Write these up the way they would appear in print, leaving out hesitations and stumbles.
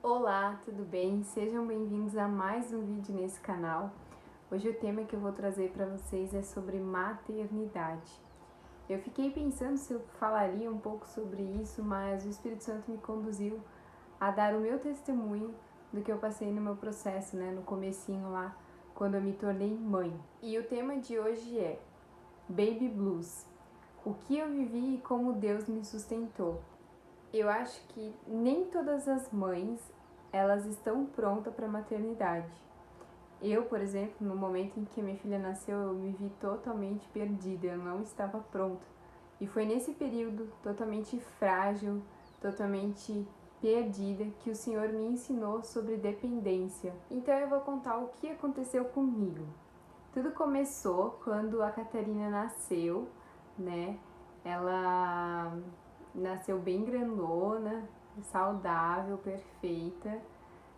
Olá, tudo bem? Sejam bem-vindos a mais um vídeo nesse canal. Hoje o tema que eu vou trazer para vocês é sobre maternidade. Eu fiquei pensando se eu falaria um pouco sobre isso, mas o Espírito Santo me conduziu a dar o meu testemunho do que eu passei no meu processo, no comecinho lá, quando eu me tornei mãe. E o tema de hoje é Baby Blues. O que eu vivi e como Deus me sustentou. Eu acho que nem todas as mães elas estão prontas para a maternidade. Eu, por exemplo, no momento em que minha filha nasceu, eu me vi totalmente perdida, eu não estava pronta. E foi nesse período totalmente frágil, totalmente perdida, que o Senhor me ensinou sobre dependência. Então eu vou contar o que aconteceu comigo. Tudo começou quando a Catarina nasceu, né? Ela nasceu bem grandona, saudável, perfeita,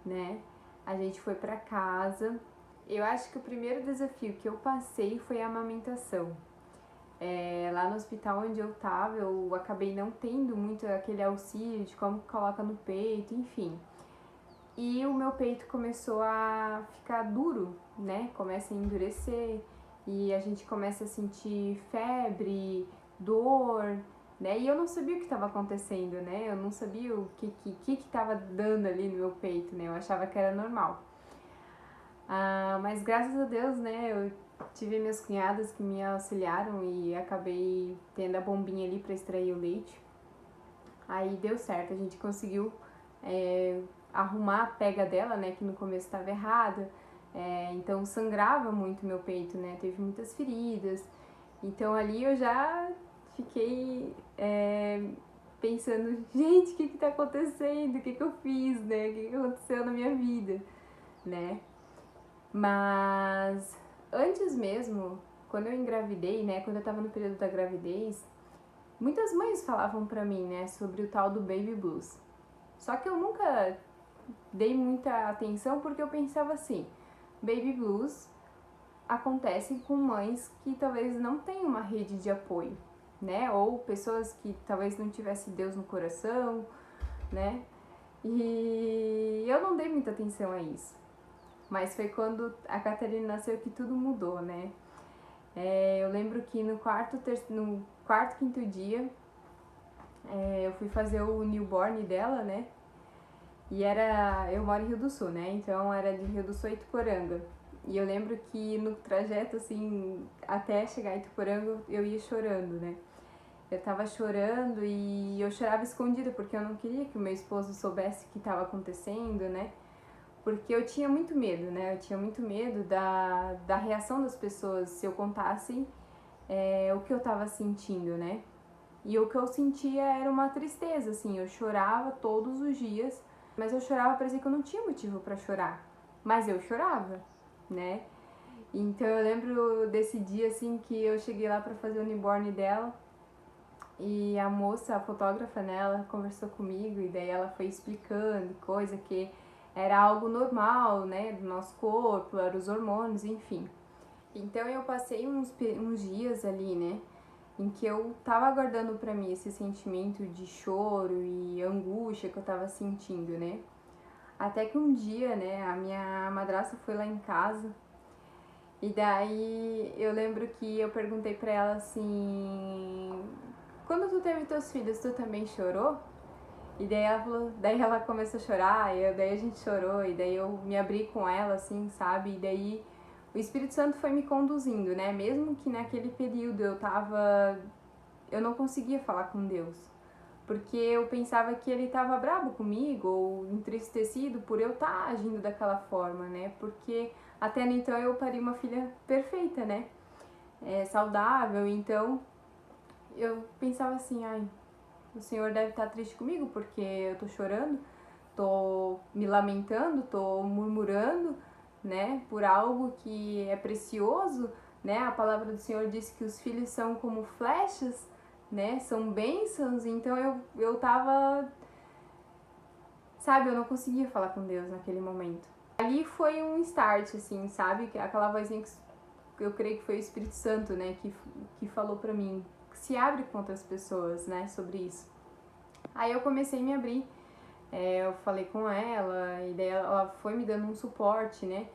né? A gente foi para casa. Eu acho que o primeiro desafio que eu passei foi a amamentação. Lá no hospital onde eu tava, eu acabei não tendo muito aquele auxílio de como coloca no peito, enfim. E o meu peito começou a ficar duro, né? Começa a endurecer e a gente começa a sentir febre, dor, né? E eu não sabia o que estava acontecendo, né? Eu não sabia o que estava dando ali no meu peito, né? Eu achava que era normal. Mas graças a Deus, né? Eu tive minhas cunhadas que me auxiliaram e acabei tendo a bombinha ali para extrair o leite. Aí deu certo, a gente conseguiu arrumar a pega dela, né? Que no começo estava errada. Então sangrava muito meu peito, né? Teve muitas feridas. Então ali eu já fiquei pensando, gente, o que tá acontecendo? O que eu fiz, né? O que aconteceu na minha vida, né? Mas antes mesmo, quando eu engravidei, né? Quando eu tava no período da gravidez, muitas mães falavam pra mim, né? Sobre o tal do Baby Blues. Só que eu nunca dei muita atenção porque eu pensava assim, Baby Blues acontece com mães que talvez não tenham uma rede de apoio, né? Ou pessoas que talvez não tivessem Deus no coração, né? E eu não dei muita atenção a isso. Mas foi quando a Catarina nasceu que tudo mudou, né? Eu lembro que no quarto, quinto dia, eu fui fazer o newborn dela, né? E eu moro em Rio do Sul, né? Então era de Rio do Sul a Ituporanga. E eu lembro que no trajeto, assim, até chegar em Ituporanga, eu ia chorando, né? Eu tava chorando e eu chorava escondida porque eu não queria que o meu esposo soubesse o que estava acontecendo, né? Porque eu tinha muito medo, né? Eu tinha muito medo da reação das pessoas se eu contasse o que eu tava sentindo, né? E o que eu sentia era uma tristeza, assim, eu chorava todos os dias, mas eu chorava, parecia que eu não tinha motivo para chorar, mas eu chorava, né? Então eu lembro desse dia, assim, que eu cheguei lá para fazer o newborn dela e a moça, a fotógrafa, né, ela conversou comigo e daí ela foi explicando coisa que era algo normal, né, do nosso corpo, eram os hormônios, enfim. Então eu passei uns dias ali, né, em que eu tava guardando pra mim esse sentimento de choro e angústia que eu tava sentindo, né? Até que um dia, né, a minha madrasta foi lá em casa e daí eu lembro que eu perguntei pra ela assim: quando tu teve teus filhos, tu também chorou? E daí ela falou, daí ela começou a chorar, daí a gente chorou, e daí eu me abri com ela, assim, sabe? E daí o Espírito Santo foi me conduzindo, né? Mesmo que naquele período eu não conseguia falar com Deus, porque eu pensava que ele estava bravo comigo ou entristecido por eu estar agindo daquela forma, né? Porque até então eu pari uma filha perfeita, né? Saudável, então eu pensava assim, ai, o Senhor deve estar triste comigo porque eu tô chorando, tô me lamentando, tô murmurando, né, por algo que é precioso, né? A palavra do Senhor diz que os filhos são como flechas, né? São bênçãos, então eu tava, sabe, eu não conseguia falar com Deus naquele momento. Ali foi um start, assim, sabe? Aquela vozinha que eu creio que foi o Espírito Santo, né, que falou pra mim, que se abre com outras pessoas, né, sobre isso. Aí eu comecei a me abrir Eu falei com ela e daí ela foi me dando um suporte, né?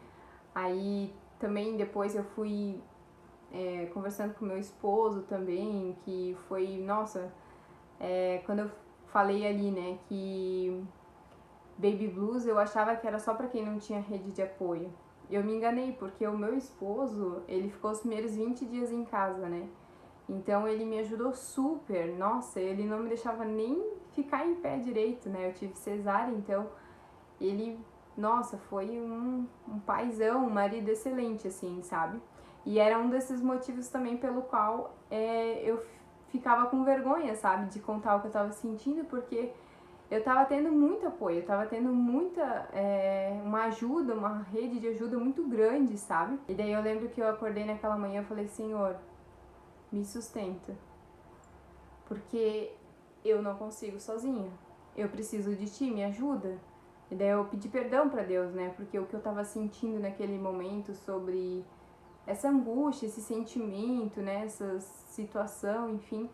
Aí também depois eu fui conversando com meu esposo também, que foi, nossa, quando eu falei ali, né, que Baby Blues eu achava que era só pra quem não tinha rede de apoio. Eu me enganei, porque o meu esposo, ele ficou os primeiros 20 dias em casa, né? Então ele me ajudou super, nossa, ele não me deixava nem ficar em pé direito, né? Eu tive cesárea, então ele, nossa, foi um paizão, um marido excelente, assim, sabe? E era um desses motivos também pelo qual eu ficava com vergonha, sabe? De contar o que eu tava sentindo, porque eu tava tendo muito apoio, eu tava tendo uma ajuda, uma rede de ajuda muito grande, sabe? E daí eu lembro que eu acordei naquela manhã e falei, Senhor, me sustenta, porque eu não consigo sozinha, eu preciso de ti, me ajuda. E daí eu pedi perdão pra Deus, né? Porque o que eu tava sentindo naquele momento sobre essa angústia, esse sentimento, né? Essa situação, enfim.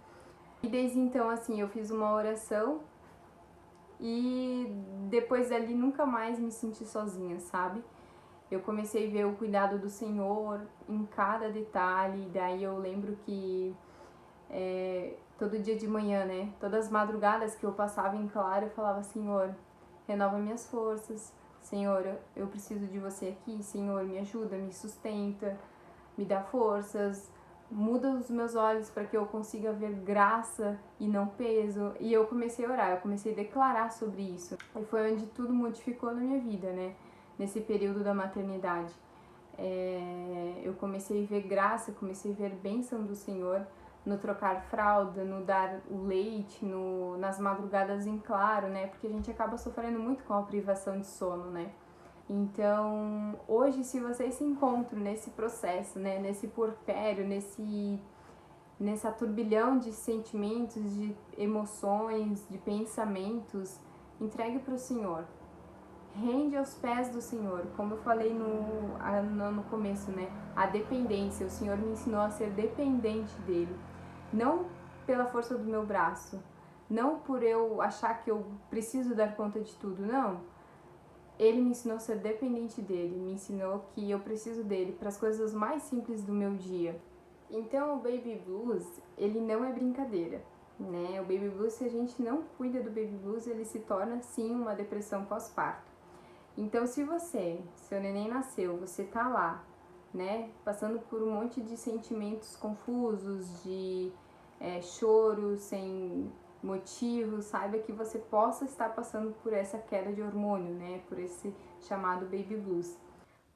E desde então, assim, eu fiz uma oração e depois dali nunca mais me senti sozinha, sabe? Eu comecei a ver o cuidado do Senhor em cada detalhe, daí eu lembro que todo dia de manhã, né? Todas as madrugadas que eu passava em claro, eu falava, Senhor, renova minhas forças, Senhor, eu preciso de você aqui, Senhor, me ajuda, me sustenta, me dá forças, muda os meus olhos para que eu consiga ver graça e não peso. E eu comecei a orar, eu comecei a declarar sobre isso. E foi onde tudo modificou na minha vida, né? Nesse período da maternidade. Eu comecei a ver graça, comecei a ver bênção do Senhor no trocar fralda, no dar o leite, nas madrugadas em claro, né? Porque a gente acaba sofrendo muito com a privação de sono, né? Então, hoje, se vocês se encontram nesse processo, né, nesse porpério, nessa turbilhão de sentimentos, de emoções, de pensamentos, entregue para o Senhor. Rende aos pés do Senhor, como eu falei no começo, né? A dependência, o Senhor me ensinou a ser dependente dele. Não pela força do meu braço, não por eu achar que eu preciso dar conta de tudo, não. Ele me ensinou a ser dependente dele, me ensinou que eu preciso dele para as coisas mais simples do meu dia. Então o Baby Blues, ele não é brincadeira, né? O Baby Blues, se a gente não cuida do Baby Blues, ele se torna sim uma depressão pós-parto. Então se seu neném nasceu, você tá lá, né, passando por um monte de sentimentos confusos, de choro sem motivo, saiba que você possa estar passando por essa queda de hormônio, né, por esse chamado Baby Blues.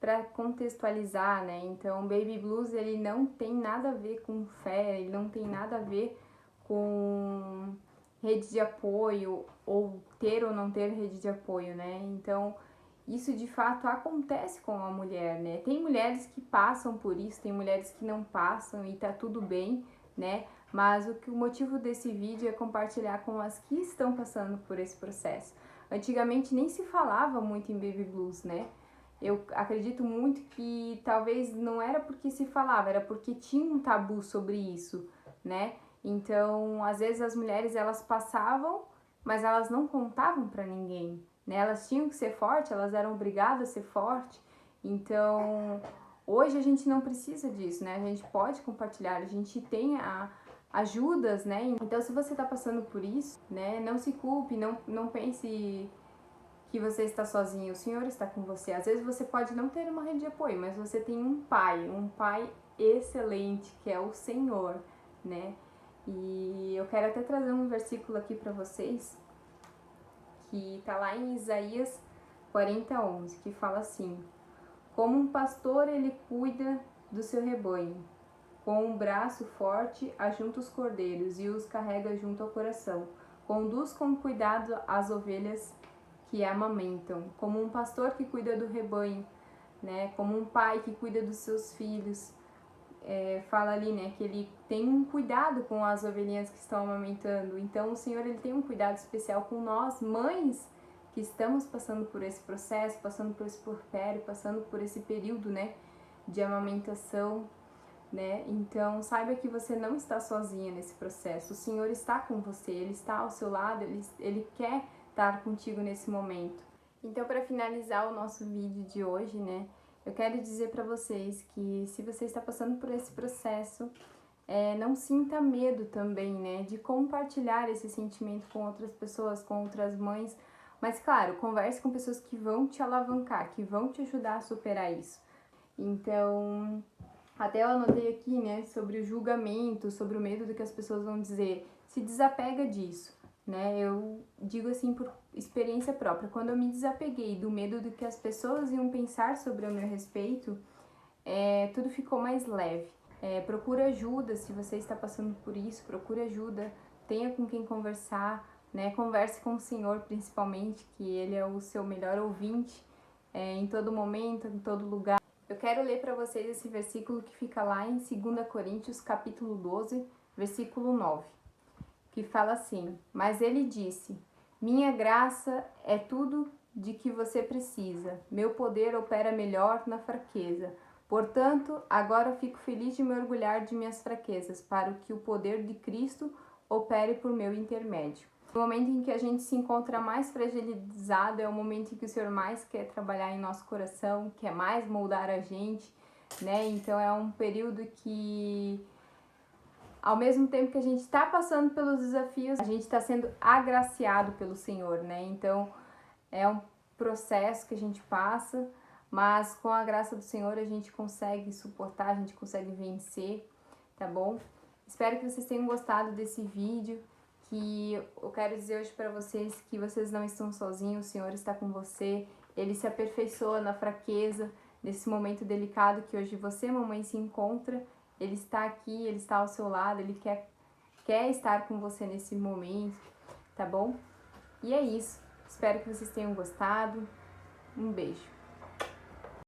Para contextualizar, né, então Baby Blues ele não tem nada a ver com fé, ele não tem nada a ver com rede de apoio ou ter ou não ter rede de apoio, né, então isso de fato acontece com a mulher, né? Tem mulheres que passam por isso, tem mulheres que não passam e tá tudo bem, né? Mas o motivo desse vídeo é compartilhar com as que estão passando por esse processo. Antigamente nem se falava muito em Baby Blues, né? Eu acredito muito que talvez não era porque se falava, era porque tinha um tabu sobre isso, né? Então, às vezes as mulheres elas passavam, mas elas não contavam para ninguém, né? Elas tinham que ser fortes, elas eram obrigadas a ser fortes. Então, hoje a gente não precisa disso, né? A gente pode compartilhar, a gente tem ajudas, né? Então, se você tá passando por isso, né? Não se culpe, não pense que você está sozinho, o Senhor está com você. Às vezes você pode não ter uma rede de apoio, mas você tem um pai excelente, que é o Senhor, né? E eu quero até trazer um versículo aqui para vocês, que tá lá em Isaías 40:11, que fala assim: como um pastor ele cuida do seu rebanho, com um braço forte ajunta os cordeiros e os carrega junto ao coração, conduz com cuidado as ovelhas que amamentam, como um pastor que cuida do rebanho, né? Como um pai que cuida dos seus filhos. Fala ali, né, que ele tem um cuidado com as ovelhinhas que estão amamentando. Então o Senhor ele tem um cuidado especial com nós, mães, que estamos passando por esse processo, passando por esse porpério, passando por esse período, né, de amamentação, né? Então saiba que você não está sozinha nesse processo. O Senhor está com você, ele está ao seu lado, ele quer estar contigo nesse momento. Então, para finalizar o nosso vídeo de hoje, né, eu quero dizer para vocês que se você está passando por esse processo, não sinta medo também, né, de compartilhar esse sentimento com outras pessoas, com outras mães. Mas, claro, converse com pessoas que vão te alavancar, que vão te ajudar a superar isso. Então, até eu anotei aqui, né, sobre o julgamento, sobre o medo do que as pessoas vão dizer. Se desapega disso, né? Eu digo assim por experiência própria. Quando eu me desapeguei do medo do que as pessoas iam pensar sobre o meu respeito, tudo ficou mais leve. Procura ajuda se você está passando por isso, procura ajuda, tenha com quem conversar, né? Converse com o Senhor principalmente, que Ele é o seu melhor ouvinte em todo momento, em todo lugar. Eu quero ler para vocês esse versículo que fica lá em 2 Coríntios, capítulo 12, versículo 9, que fala assim: Mas ele disse, minha graça é tudo de que você precisa, meu poder opera melhor na fraqueza. Portanto, agora fico feliz de me orgulhar de minhas fraquezas, para que o poder de Cristo opere por meu intermédio. No momento em que a gente se encontra mais fragilizado, é o momento em que o Senhor mais quer trabalhar em nosso coração, quer mais moldar a gente, né? Então é um período que, ao mesmo tempo que a gente está passando pelos desafios, a gente está sendo agraciado pelo Senhor, né? Então é um processo que a gente passa, mas com a graça do Senhor a gente consegue suportar, a gente consegue vencer, tá bom? Espero que vocês tenham gostado desse vídeo, que eu quero dizer hoje para vocês que vocês não estão sozinhos, o Senhor está com você, Ele se aperfeiçoa na fraqueza, nesse momento delicado que hoje você, mamãe, se encontra, Ele está aqui, Ele está ao seu lado, Ele quer estar com você nesse momento, tá bom? E é isso. Espero que vocês tenham gostado. Um beijo.